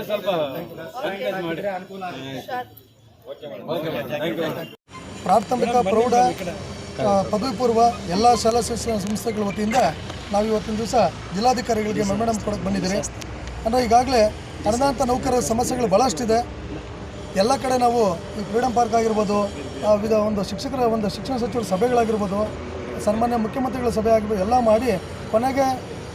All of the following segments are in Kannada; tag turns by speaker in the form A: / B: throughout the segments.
A: ಸರ್ಕಾರ ನೌಕರರು ಪ್ರಾಥಮಿಕ ಪ್ರೌಢ ಪದವಿ ಪೂರ್ವ ಎಲ್ಲ ಶಾಲಾ ಶಿಕ್ಷಣ ಸಂಸ್ಥೆಗಳ ವತಿಯಿಂದ ನಾವು ಇವತ್ತಿನ ದಿವಸ ಜಿಲ್ಲಾಧಿಕಾರಿಗಳಿಗೆ ಮೆಮೊರಾಂಡಮ್ ಕೊಡಕ್ಕೆ ಬಂದಿದ್ದೀರಿ. ಅಂದರೆ ಈಗಾಗಲೇ ಅನುದಾನಿತ ನೌಕರರ ಸಮಸ್ಯೆಗಳು ಭಾಳಷ್ಟಿದೆ. ಎಲ್ಲ ಕಡೆ ನಾವು ಈ ಫ್ರೀಡಮ್ ಪಾರ್ಕ್ ಆಗಿರ್ಬೋದು, ಒಂದು ಶಿಕ್ಷಣ ಸಚಿವರ ಸಭೆಗಳಾಗಿರ್ಬೋದು, ಸನ್ಮಾನ್ಯ ಮುಖ್ಯಮಂತ್ರಿಗಳ ಸಭೆ ಆಗಿರ್ಬೋದು, ಎಲ್ಲ ಮಾಡಿ ಕೊನೆಗೆ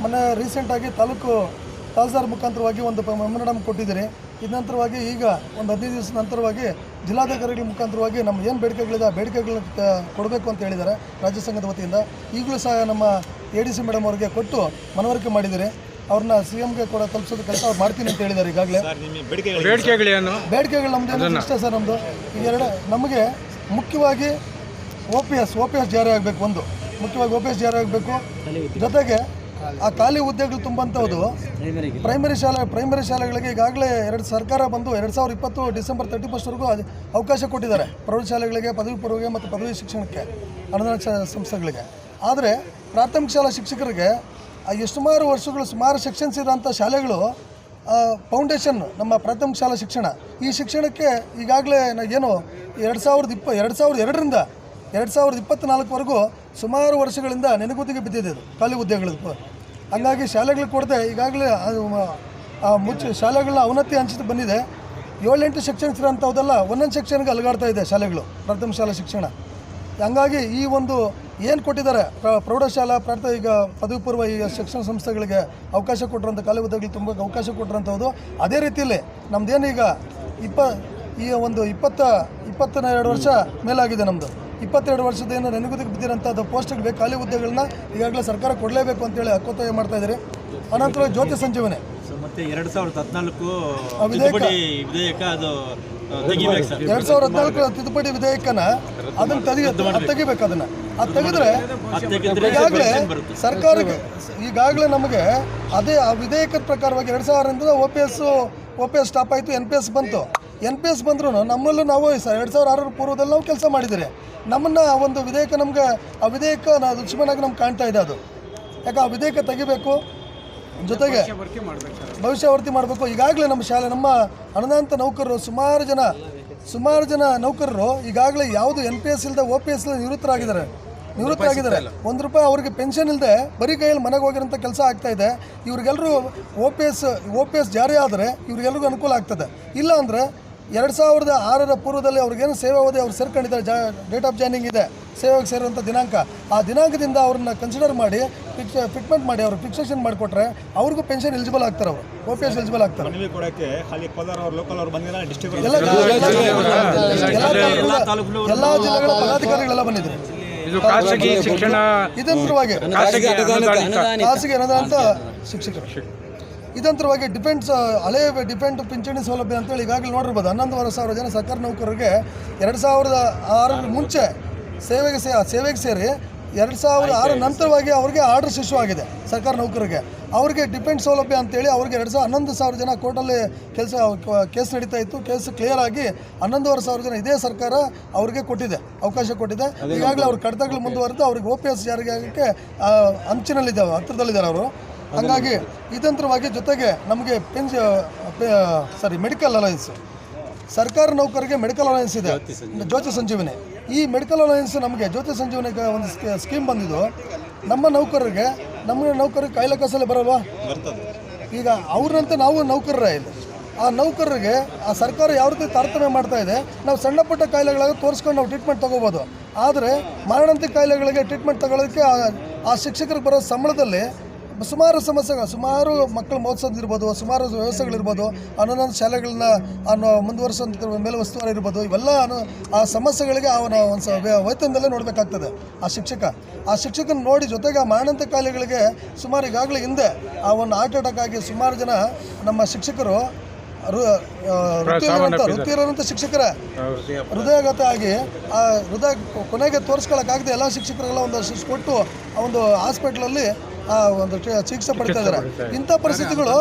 A: ಮೊನ್ನೆ ರೀಸೆಂಟಾಗಿ ತಹಸೀಲ್ದಾರ್ ಮುಖಾಂತರವಾಗಿ ಒಂದು ಮೆಮೊರಾಂಡಮ್ ಕೊಟ್ಟಿದ್ದೀರಿ. ಇದ ನಂತರವಾಗಿ ಈಗ ಒಂದು 15 ದಿವಸದ ನಂತರವಾಗಿ ಜಿಲ್ಲಾಧಿಕಾರಿಗಳ ಮುಖಾಂತರವಾಗಿ ನಮ್ಮ ಏನು ಬೇಡಿಕೆಗಳಿದೆ ಆ ಬೇಡಿಕೆಗಳನ್ನ ಕೊಡಬೇಕು ಅಂತ ಹೇಳಿದ್ದಾರೆ ರಾಜ್ಯ ಸಂಘದ ವತಿಯಿಂದ. ಈಗಲೂ ಸಹ ನಮ್ಮ ADC ಮೇಡಮ್ ಅವರಿಗೆ ಕೊಟ್ಟು ಮನವರಿಕೆ ಮಾಡಿದ್ದೀರಿ. ಅವ್ರನ್ನ CMಗೆ ಕೂಡ ತಲುಪಿಸೋದು ಕೆಲಸ ಅವ್ರು ಮಾಡ್ತೀನಿ ಅಂತ ಹೇಳಿದ್ದಾರೆ. ಈಗಾಗಲೇ ಬೇಡಿಕೆಗಳು ನಮ್ಮದು ಇಷ್ಟ ಸರ್. ನಮ್ಮದು ಈಗ ನಮಗೆ ಮುಖ್ಯವಾಗಿ OPS ಜಾರಿ ಆಗಬೇಕು. ಒಂದು ಮುಖ್ಯವಾಗಿ OPS ಜಾರಿ ಆಗಬೇಕು. ಜೊತೆಗೆ ಆ ಖಾಲಿ ಹುದ್ದೆಗಳು ತುಂಬಂಥದ್ದು ಪ್ರೈಮರಿ ಶಾಲೆಗಳಿಗೆ ಈಗಾಗಲೇ ಸರ್ಕಾರ ಬಂದು 2020 ಡಿಸೆಂಬರ್ 31ವರೆಗೂ ಅವಕಾಶ ಕೊಟ್ಟಿದ್ದಾರೆ ಪ್ರೌಢಶಾಲೆಗಳಿಗೆ, ಪದವಿ ಪೂರ್ವಗೆ ಮತ್ತು ಪದವಿ ಶಿಕ್ಷಣಕ್ಕೆ, ಅನುದಾನ ಸಂಸ್ಥೆಗಳಿಗೆ. ಆದರೆ ಪ್ರಾಥಮಿಕ ಶಾಲಾ ಶಿಕ್ಷಕರಿಗೆ ಸುಮಾರು ವರ್ಷಗಳು ಸುಮಾರು ಸೆಕ್ಷನ್ಸ್ ಇರೋಂಥ ಶಾಲೆಗಳು ಫೌಂಡೇಶನ್ ನಮ್ಮ ಪ್ರಾಥಮಿಕ ಶಾಲಾ ಶಿಕ್ಷಣ, ಈ ಶಿಕ್ಷಣಕ್ಕೆ ಈಗಾಗಲೇ ಏನು 2002ರಿಂದ 2024ವರೆಗೂ ಸುಮಾರು ವರ್ಷಗಳಿಂದ ನೆನೆಗುದಿಗೆ ಬಿದ್ದಿದೆ ಅದು ಖಾಲಿ ಹುದ್ದೆಗಳು. ಹಂಗಾಗಿ ಶಾಲೆಗಳು ಕೊಡದೆ ಈಗಾಗಲೇ ಶಾಲೆಗಳನ್ನ ಅವನತಿ ಹಂಚಿತು ಬಂದಿದೆ. 7-8 ಸೆಕ್ಷನ್ಸ್ ಇರೋಂಥದ್ದೆಲ್ಲ ಒಂದೊಂದು ಸೆಕ್ಷನ್ಗೆ ಅಲುಗಾಡ್ತಾ ಇದೆ ಶಾಲೆಗಳು, ಪ್ರಾಥಮಿಕ ಶಾಲಾ ಶಿಕ್ಷಣ. ಹಂಗಾಗಿ ಈ ಒಂದು ಏನು ಕೊಟ್ಟಿದ್ದಾರೆ ಪ್ರೌಢಶಾಲಾ ಈಗ ಪದವಿ ಪೂರ್ವ ಈ ಶಿಕ್ಷಣ ಸಂಸ್ಥೆಗಳಿಗೆ ಅವಕಾಶ ಕೊಟ್ಟಿರೋಂಥ ಖಾಲಿ ಹುದ್ದೆಗಳು ತುಂಬ ಅವಕಾಶ ಕೊಟ್ಟಿರೋಂಥದ್ದು. ಅದೇ ರೀತಿಯಲ್ಲಿ ನಮ್ಮದೇನು ಈಗ 22 ವರ್ಷ ಮೇಲಾಗಿದೆ. ನಮ್ಮದು 22 ವರ್ಷದೇನು ನೆನೆಗುದಿಗೆ ಬಿದ್ದಿರೋಂಥದ್ದು ಪೋಸ್ಟ್ಗೆ ಖಾಲಿ ಹುದ್ದೆಗಳನ್ನ ಈಗಾಗಲೇ ಸರ್ಕಾರ ಕೊಡಲೇಬೇಕು ಅಂತೇಳಿ ಹಕ್ಕೊತ್ತಾಯ ಮಾಡ್ತಾ ಇದ್ದಾರೆ. ಅನಂತರ ಜ್ಯೋತಿ ಸಂಜೀವನೆ
B: ಮತ್ತೆ 2014 ವಿಧೇಯಕ ಅದು
A: 2014 ತಿದ್ದುಪಡಿ ವಿಧೇಯಕನ ಅದನ್ನು ತೆಗಿಬೇಕು. ಅದು ತೆಗೆದ್ರೆ ಈಗಾಗಲೇ ಸರ್ಕಾರಕ್ಕೆ ಈಗಾಗಲೇ ನಮಗೆ ಅದೇ ಆ ವಿಧೇಯಕದ ಪ್ರಕಾರವಾಗಿ 2000ರಿಂದ OPS ಸ್ಟಾಪ್ ಆಯಿತು, NPS ಬಂತು. NPS ಬಂದ್ರೂ ನಮ್ಮಲ್ಲೂ ನಾವು 2006 ಪೂರ್ವದಲ್ಲಿ ನಾವು ಕೆಲಸ ಮಾಡಿದ್ದೀರಿ. ನಮ್ಮನ್ನು ಒಂದು ವಿಧೇಯಕ ನಮಗೆ ಆ ವಿಧೇಯಕ ದುಶ್ಮನಾಗಿ ನಮ್ಗೆ ಕಾಣ್ತಾ ಇದೆ. ಅದು ಯಾಕೆ ಆ ವಿಧೇಯಕ ತೆಗಿಬೇಕು, ಜೊತೆಗೆ ಭವಿಷ್ಯವರ್ತಿ ಮಾಡಬೇಕು. ಈಗಾಗಲೇ ನಮ್ಮ ಅನುದಾನಿತ ನೌಕರರು ಸುಮಾರು ಜನ ನೌಕರರು ಈಗಾಗಲೇ ಯಾವುದು NPS ಇಲ್ಲದೆ OPS ನಿವೃತ್ತರಾಗಿದ್ದಾರೆ. ₹1 ಅವ್ರಿಗೆ ಪೆನ್ಷನ್ ಇಲ್ಲದೆ ಬರೀ ಕೈಯಲ್ಲಿ ಮನೆಗೆ ಹೋಗಿರೋಂಥ ಕೆಲಸ ಆಗ್ತಾ ಇದೆ. ಇವ್ರಿಗೆಲ್ಲರೂ OPS ಜಾರಿ ಆದರೆ ಇವ್ರಿಗೆಲ್ರಿಗೂ ಅನುಕೂಲ ಆಗ್ತದೆ. ಇಲ್ಲ ಅಂದರೆ 2006 ಪೂರ್ವದಲ್ಲಿ ಅವ್ರಿಗೇನು ಸೇವಾ ಅವಧಿ ಅವ್ರು ಸೇರ್ಕೊಂಡಿದ್ದಾರೆ, ಡೇಟ್ ಆಫ್ ಜಾಯ್ನಿಂಗ್ ಇದೆ, ಸೇವೆಗೆ ಸೇರುವಂಥ ದಿನಾಂಕ, ಆ ದಿನಾಂಕದಿಂದ ಅವ್ರನ್ನ ಕನ್ಸಿಡರ್ ಮಾಡಿ ಫಿಟ್ಮೆಂಟ್ ಮಾಡಿ ಅವ್ರು ಫಿಕ್ಸೇಷನ್ ಮಾಡಿಕೊಟ್ರೆ ಅವ್ರಿಗೂ ಪೆನ್ಷನ್ ಎಲಿಜಿಬಲ್ ಆಗ್ತಾರೆ, ಅವರು OPS ಎಲಿಜಿಬಲ್ ಆಗ್ತಾರೆ. ಎಲ್ಲ ಜಿಲ್ಲೆಗಳ ಪದಾಧಿಕಾರಿಗಳೆಲ್ಲ ಬಂದಿದ್ದಾರೆ. ಇದಂತರವಾಗಿ ಖಾಸಗಿ ಅನುದಾನಿತ ಶಿಕ್ಷಕರು ಇದಂತರವಾಗಿ ಡಿಪೆಂಡ್ ಪಿಂಚಣಿ ಸೌಲಭ್ಯ ಅಂತೇಳಿ ಈಗಾಗಲೇ ನೋಡಿರ್ಬೋದು. 11,500 ಜನ ಸರ್ಕಾರಿ ನೌಕರರಿಗೆ 2006 ಮುಂಚೆ ಸೇವೆಗೆ ಸೇರಿ 2006 ನಂತರವಾಗಿ ಅವ್ರಿಗೆ ಆರ್ಡರ್ಸ್ ಇಶ್ಯೂ ಆಗಿದೆ ಸರ್ಕಾರಿ ನೌಕರರಿಗೆ. ಅವ್ರಿಗೆ ಡಿಪೆಂಡ್ ಸೌಲಭ್ಯ ಅಂತೇಳಿ ಅವ್ರಿಗೆ 11,000 ಜನ ಕೋರ್ಟಲ್ಲಿ ಕೇಸ್ ನಡೀತಾ ಇತ್ತು. ಕೇಸ್ ಕ್ಲಿಯರ್ ಆಗಿ 11,500 ಜನ ಇದೇ ಸರ್ಕಾರ ಅವ್ರಿಗೆ ಅವಕಾಶ ಕೊಟ್ಟಿದೆ. ಈಗಾಗಲೇ ಅವ್ರ ಕಡತಗಳು ಮುಂದುವರೆದು ಅವ್ರಿಗೆ OPS ಜಾರಿಗೆ ಆಗೋಕ್ಕೆ ಅಂಚಿನಲ್ಲಿದ್ದಾವೆ, ಹತ್ತಿರದಲ್ಲಿದ್ದಾರೆ ಅವರು. ಹಾಗಾಗಿ ಇದಂತರವಾಗಿ ಜೊತೆಗೆ ನಮಗೆ ಮೆಡಿಕಲ್ ಅಲಯನ್ಸ್, ಸರ್ಕಾರಿ ನೌಕರಿಗೆ ಮೆಡಿಕಲ್ ಅಲಯನ್ಸ್ ಇದೆ, ಜ್ಯೋತಿ ಸಂಜೀವನಿ. ಈ ಮೆಡಿಕಲ್ ಅಲಯನ್ಸ್ ನಮಗೆ ಜ್ಯೋತಿ ಸಂಜೀವನಿಗೆ ಒಂದು ಸ್ಕೀಮ್ ಬಂದಿದ್ದು. ನಮ್ಮ ನೌಕರರಿಗೆ ಕಾಯಿಲೆ ಕಸಲೆ ಬರಲ್ವಾ? ಈಗ ಅವ್ರಂತೆ ನಾವು ನೌಕರರೇ ಇಲ್ಲ. ಆ ನೌಕರರಿಗೆ ಆ ಸರ್ಕಾರ ಯಾವ ರೀತಿ ತಾರತಮ್ಯ ಮಾಡ್ತಾ ಇದೆ. ನಾವು ಸಣ್ಣ ಪುಟ್ಟ ಕಾಯಿಲೆಗಳಾಗ ತೋರಿಸ್ಕೊಂಡು ನಾವು ಟ್ರೀಟ್ಮೆಂಟ್ ತೊಗೋಬೋದು. ಆದರೆ ಮಾರಣಾಂತಿಕ ಕಾಯಿಲೆಗಳಿಗೆ ಟ್ರೀಟ್ಮೆಂಟ್ ತಗೊಳ್ಳೋದಕ್ಕೆ ಆ ಶಿಕ್ಷಕರಿಗೆ ಬರೋ ಸಂಬಳದಲ್ಲಿ ಸುಮಾರು ಸಮಸ್ಯೆಗಳು, ಸುಮಾರು ಮಕ್ಕಳು ಮೋದಿಸೋದಿರ್ಬೋದು, ಸುಮಾರು ವ್ಯವಸ್ಥೆಗಳಿರ್ಬೋದು, ಅನುದಾನ ಶಾಲೆಗಳನ್ನ ಮುಂದುವರಿಸೋಂಥ ಮೇಲೆ ವಸ್ತುವಾರಿ ಇರ್ಬೋದು, ಇವೆಲ್ಲ ಆ ಸಮಸ್ಯೆಗಳಿಗೆ ಅವನ ಒಂದು ವೇತನದಲ್ಲೇ ನೋಡಬೇಕಾಗ್ತದೆ. ಆ ಶಿಕ್ಷಕನ ನೋಡಿ ಜೊತೆಗೆ ಆ ಮಾರಣಾಂತಿಕ ಕಾಯಿಲೆಗಳಿಗೆ ಸುಮಾರು ಈಗಾಗಲೇ ಹಿಂದೆ ಆ ಒಂದು ಹಾರ್ಟ್ ಅಟ್ಯಾಕ್ ಆಗಿ ಸುಮಾರು ಜನ ನಮ್ಮ ಶಿಕ್ಷಕರು ವೃತ್ತಿಯಿರುವಂಥ ಶಿಕ್ಷಕರ ಹೃದಯಾಘಾತ ಆಗಿ ಆ ಹೃದಯ ಕೊನೆಗೆ ತೋರಿಸ್ಕೊಳ್ಳೋಕ್ಕಾಗದೆ ಎಲ್ಲ ಶಿಕ್ಷಕರೆಲ್ಲ ಒಂದು ಶಿಸ್ತು ಕೊಟ್ಟು ಆ ಒಂದು ಹಾಸ್ಪಿಟ್ಲಲ್ಲಿ ಒಂದು ಚಿಕಿತ್ಸೆ ಪಡ್ತಾ ಇದ್ದಾರೆ. ಇಂಥ ಪರಿಸ್ಥಿತಿಗಳು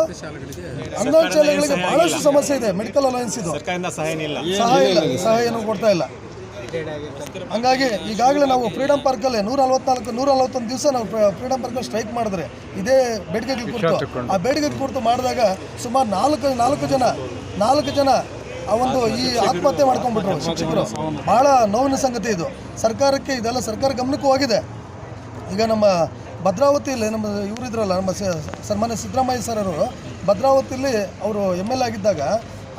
A: ಅಂಗನವಾಡಿ ಶಾಲೆಗಳಿಗೆ ಬಹಳಷ್ಟು ಸಮಸ್ಯೆ ಇದೆ. ಮೆಡಿಕಲ್ ಅಲಯನ್ಸ್ ಇದು ಸಹಾಯ ಏನೂ ಕೊಡ್ತಾ ಇಲ್ಲ. ಹಂಗಾಗಿ ಈಗಾಗಲೇ ನಾವು ಫ್ರೀಡಮ್ ಪಾರ್ಕಲ್ಲಿ 141 ದಿವಸ ನಾವು ಫ್ರೀಡಮ್ ಪಾರ್ಕಲ್ಲಿ ಸ್ಟ್ರೈಕ್ ಮಾಡಿದ್ರೆ ಇದೇ ಬೇಡಿಕೆಗಳ ಕುರಿತು ಆ ಬೇಡಿಕೆ ಕುರಿತು ಮಾಡಿದಾಗ ಸುಮಾರು ನಾಲ್ಕು ಜನ ಆ ಒಂದು ಈ ಆತ್ಮಹತ್ಯೆ ಮಾಡ್ಕೊಂಡ್ಬಿಟ್ರು ಶಿಕ್ಷಕರು. ಭಾಳ ನೋವಿನ ಸಂಗತಿ ಇದು. ಸರ್ಕಾರಕ್ಕೆ ಇದೆಲ್ಲ ಸರ್ಕಾರ ಗಮನಕ್ಕೂ ಹೋಗಿದೆ. ಈಗ ನಮ್ಮ ಭದ್ರಾವತಿಯಲ್ಲಿ ನಮ್ಮ ಇವರಿದ್ರಲ್ಲ, ನಮ್ಮ ಸನ್ಮಾನ್ಯ ಸಿದ್ದರಾಮಯ್ಯ ಸರ್ ಅವರು ಭದ್ರಾವತಿಯಲ್ಲಿ ಅವರು MLA ಆಗಿದ್ದಾಗ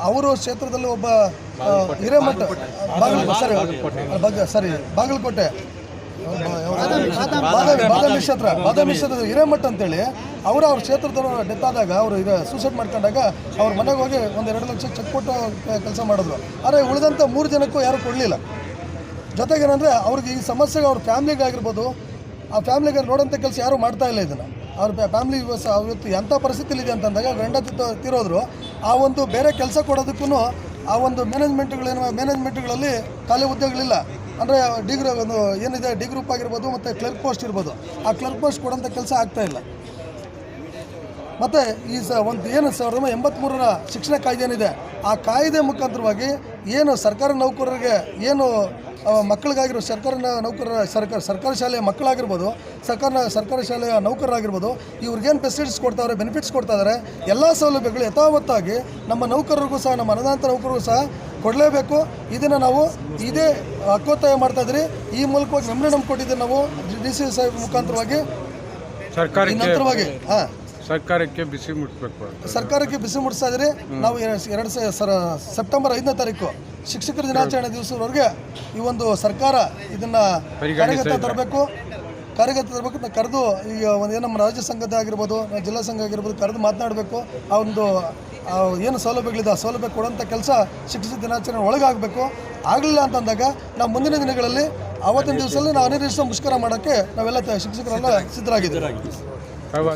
A: ಅವರು ಕ್ಷೇತ್ರದಲ್ಲಿ ಒಬ್ಬ ಹಿರೇಮಠ ಬಾಗಲಕೋಟೆ ಬಾದಾಮಿ ಕ್ಷೇತ್ರ ಹಿರೇಮಠ ಅಂತೇಳಿ ಅವ್ರ ಕ್ಷೇತ್ರದವರು ಡೆತ್ ಆದಾಗ ಅವರು ಸೂಸೈಡ್ ಮಾಡ್ಕೊಂಡಾಗ ಅವ್ರ ಮನೆಗೆ ಹೋಗಿ 1-2 ಲಕ್ಷ ಚೆಕ್ ಕೊಟ್ಟು ಕೆಲಸ ಮಾಡಿದ್ರು. ಆದರೆ ಉಳಿದಂಥ 3 ಜನಕ್ಕೂ ಯಾರೂ ಕೊಡಲಿಲ್ಲ. ಜೊತೆಗೇನೆಂದರೆ ಅವ್ರಿಗೆ ಈ ಸಮಸ್ಯೆಗೆ ಅವ್ರ ಫ್ಯಾಮ್ಲಿಗಾಗಿರ್ಬೋದು, ಆ ಫ್ಯಾಮ್ಲಿಗೆ ನೋಡೋಂಥ ಕೆಲಸ ಯಾರೂ ಮಾಡ್ತಾ ಇಲ್ಲ. ಇದನ್ನು ಅವ್ರ ಫ್ಯಾಮ್ಲಿ ಇವತ್ತು ಎಂಥ ಪರಿಸ್ಥಿತಿಲಿದೆ ಅಂತಂದಾಗ ಗಂಡ ತೀರೋದ್ರು. ಆ ಒಂದು ಬೇರೆ ಕೆಲಸ ಕೊಡೋದಕ್ಕೂ ಆ ಒಂದು ಮ್ಯಾನೇಜ್ಮೆಂಟ್ಗಳಲ್ಲಿ ಖಾಲಿ ಹುದ್ದೆಗಳಿಲ್ಲ. ಅಂದರೆ ಡಿಗ್ರಿ ಒಂದು ಏನಿದೆ ಡಿ ಗ್ರೂಪ್ ಆಗಿರ್ಬೋದು ಮತ್ತು ಕ್ಲರ್ಕ್ ಪೋಸ್ಟ್ ಇರ್ಬೋದು, ಆ ಕ್ಲರ್ಕ್ ಪೋಸ್ಟ್ ಕೊಡೋಂಥ ಕೆಲಸ ಆಗ್ತಾಯಿಲ್ಲ. ಮತ್ತು ಈ ಒಂದು ಏನು 1983ರ ಶಿಕ್ಷಣ ಕಾಯ್ದೆ ಏನಿದೆ, ಆ ಕಾಯ್ದೆ ಮುಖಾಂತರವಾಗಿ ಏನು ಸರ್ಕಾರಿ ನೌಕರರಿಗೆ ಏನು ಮಕ್ಕಳಿಗಾಗಿರೋ ಸರ್ಕಾರಿ ಶಾಲೆಯ ಮಕ್ಕಳಾಗಿರ್ಬೋದು, ಸರ್ಕಾರಿ ಶಾಲೆಯ ನೌಕರರಾಗಿರ್ಬೋದು, ಇವ್ರಿಗೇನು ಫೆಸಿಲಿಟೀಸ್ ಕೊಡ್ತಾವ್ರೆ, ಬೆನಿಫಿಟ್ಸ್ ಕೊಡ್ತಾ ಇದ್ದಾರೆ, ಎಲ್ಲ ಸೌಲಭ್ಯಗಳು ಯಥಾವತ್ತಾಗಿ ನಮ್ಮ ನೌಕರರಿಗೂ ಸಹ, ನಮ್ಮ ಅನುದಾನಿತ ನೌಕರರಿಗೂ ಸಹ ಕೊಡಲೇಬೇಕು. ಇದನ್ನು ನಾವು ಇದೇ ಹಕ್ಕೊತ್ತಾಯ ಮಾಡ್ತಾಯಿದ್ರಿ. ಈ ಮೂಲಕವಾಗಿ ಮೆಮೊರಂಡಮ್ ಕೊಟ್ಟಿದ್ದೀವಿ ನಾವು DC ಸಾಹೇಬ್ ಮುಖಾಂತರವಾಗಿ ನಂತರವಾಗಿ
C: ಸರ್ಕಾರಕ್ಕೆ ಬಿಸಿ
A: ಮುಟ್ಟಿಸ್ತಾ ಇದ್ರಿ. ನಾವು ಸೆಪ್ಟೆಂಬರ್ 5ನೇ ತಾರೀಕು ಶಿಕ್ಷಕರ ದಿನಾಚರಣೆ ದಿವಸದವರೆಗೆ ಈ ಒಂದು ಸರ್ಕಾರ ಇದನ್ನು ಕಾರ್ಯಗತ ತರಬೇಕು. ಕರೆದು ಈಗ ಒಂದು ನಮ್ಮ ರಾಜ್ಯ ಸಂಘದ ಆಗಿರ್ಬೋದು, ಜಿಲ್ಲಾ ಸಂಘ ಆಗಿರ್ಬೋದು, ಕರೆದು ಮಾತನಾಡಬೇಕು. ಆ ಒಂದು ಏನು ಸೌಲಭ್ಯಗಳಿದೆ ಆ ಸೌಲಭ್ಯ ಕೊಡೋಂಥ ಕೆಲಸ ಶಿಕ್ಷಕ ದಿನಾಚರಣೆ ಒಳಗಾಗಬೇಕು. ಆಗಲಿಲ್ಲ ಅಂತಂದಾಗ ನಾವು ಮುಂದಿನ ದಿನಗಳಲ್ಲಿ ಆವತ್ತಿನ ದಿವಸದಲ್ಲಿ ನಾವು ಅನಿರ್ದಿಷ್ಟ ಮುಷ್ಕರ ಮಾಡೋಕ್ಕೆ ನಾವೆಲ್ಲ ಶಿಕ್ಷಕರೆಲ್ಲ ಸಿದ್ಧರಾಗಿದ್ದೀವಿ.